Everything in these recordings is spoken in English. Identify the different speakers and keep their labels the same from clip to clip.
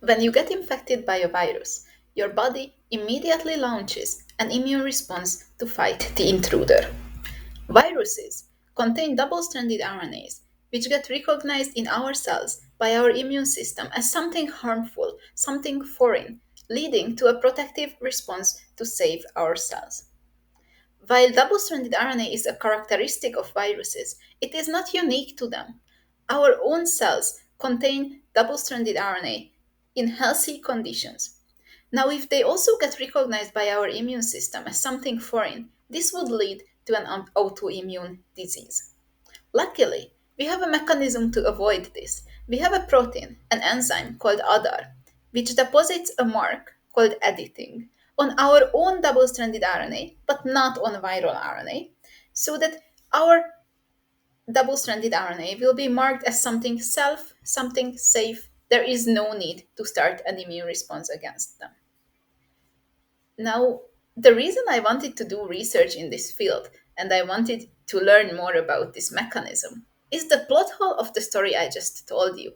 Speaker 1: When you get infected by a virus, your body immediately launches an immune response to fight the intruder. Viruses contain double stranded RNAs, which get recognized in our cells by our immune system as something harmful, something foreign, leading to a protective response to save our cells. While double stranded RNA is a characteristic of viruses, it is not unique to them. Our own cells contain double stranded RNA in healthy conditions. Now, if they also get recognized by our immune system as something foreign, this would lead to an autoimmune disease. Luckily, we have a mechanism to avoid this. We have a protein, an enzyme called ADAR, which deposits a mark called editing on our own double stranded RNA, but not on viral RNA, so that our double stranded RNA will be marked as something something safe. There is no need to start an immune response against them. Now, the reason I wanted to do research in this field and I wanted to learn more about this mechanism is the plot hole of the story I just told you.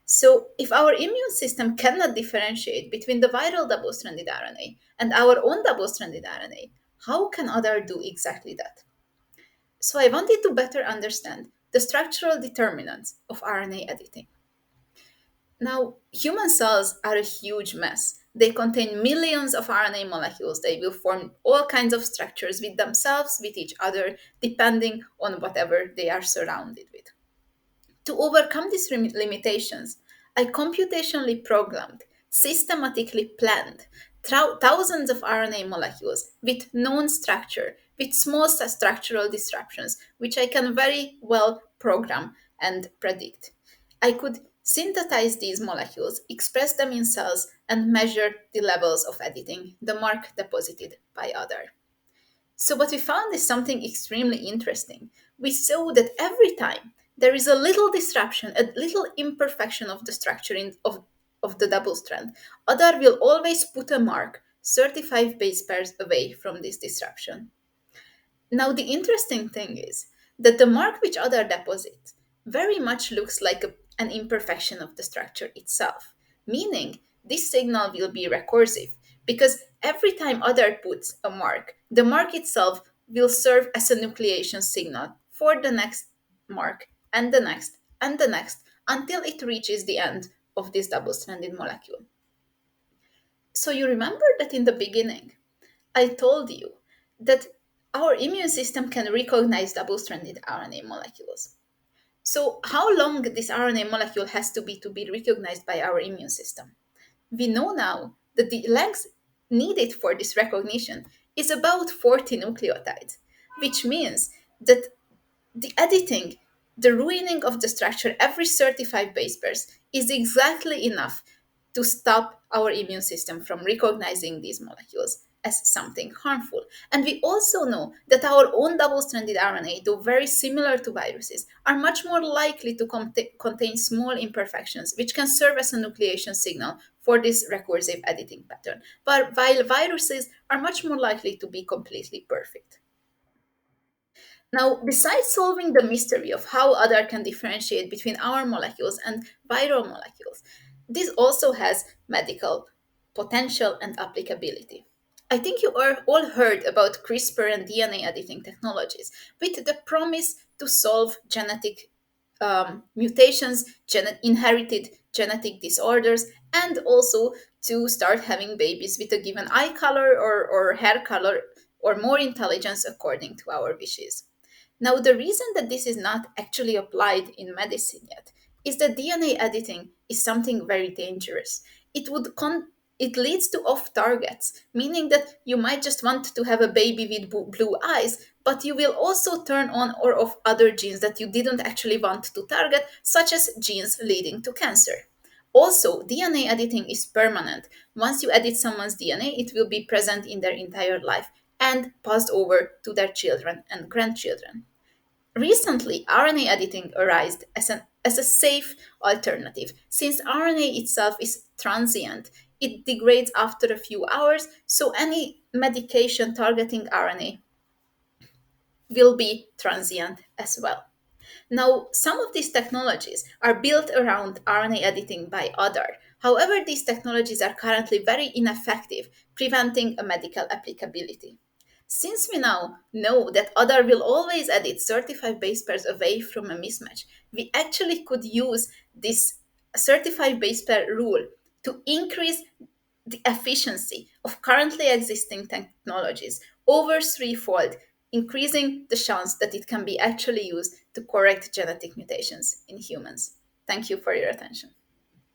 Speaker 1: So, if our immune system cannot differentiate between the viral double stranded RNA and our own double stranded RNA, how can other do exactly that? So, I wanted to better understand the structural determinants of RNA editing. Now, human cells are a huge mess. They contain millions of RNA molecules. They will form all kinds of structures with themselves, with each other, depending on whatever they are surrounded with. To overcome these limitations, I computationally programmed, systematically planned thousands of RNA molecules with known structure, with small structural disruptions, which I can very well program and predict. I could synthesize these molecules, express them in cells, and measure the levels of editing, the mark deposited by other. So, what we found is something extremely interesting. We saw that every time there is a little disruption, a little imperfection of the structure of the double strand, ADAR will always put a mark 35 base pairs away from this disruption. Now, the interesting thing is that the mark which ADAR deposits very much looks like an imperfection of the structure itself, meaning this signal will be recursive because every time ADAR puts a mark, the mark itself will serve as a nucleation signal for the next mark and the next and the next until it reaches the end of this double stranded molecule. So, you remember that in the beginning, I told you that our immune system can recognize double stranded RNA molecules. So, how long this RNA molecule has to be recognized by our immune system? We know now that the length needed for this recognition is about 40 nucleotides, which means that the editing, the ruining of the structure every 35 base pairs is exactly enough to stop our immune system from recognizing these molecules as something harmful. And we also know that our own double stranded RNA, though very similar to viruses, are much more likely to contain small imperfections, which can serve as a nucleation signal for this recursive editing pattern. But while viruses are much more likely to be completely perfect. Now, besides solving the mystery of how ADAR can differentiate between our molecules and viral molecules, this also has medical potential and applicability. I think you all heard about CRISPR and DNA editing technologies with the promise to solve genetic mutations, inherited genetic disorders, and also to start having babies with a given eye color or hair color or more intelligence according to our wishes. Now, the reason that this is not actually applied in medicine yet is that DNA editing is something very dangerous. It would it leads to off targets, meaning that you might just want to have a baby with blue eyes, but you will also turn on or off other genes that you didn't actually want to target, such as genes leading to cancer. Also, DNA editing is permanent. Once you edit someone's DNA, it will be present in their entire life and passed over to their children and grandchildren. Recently, RNA editing arose as a safe alternative. Since RNA itself is transient, it degrades after a few hours, so any medication targeting RNA will be transient as well. Now, some of these technologies are built around RNA editing by ADAR. However, these technologies are currently very ineffective, preventing a medical applicability. Since we now know that ADAR will always edit 35 base pairs away from a mismatch, we actually could use this 35 base pair rule to increase the efficiency of currently existing technologies over threefold, increasing the chance that it can be actually used to correct genetic mutations in humans. Thank you for your attention.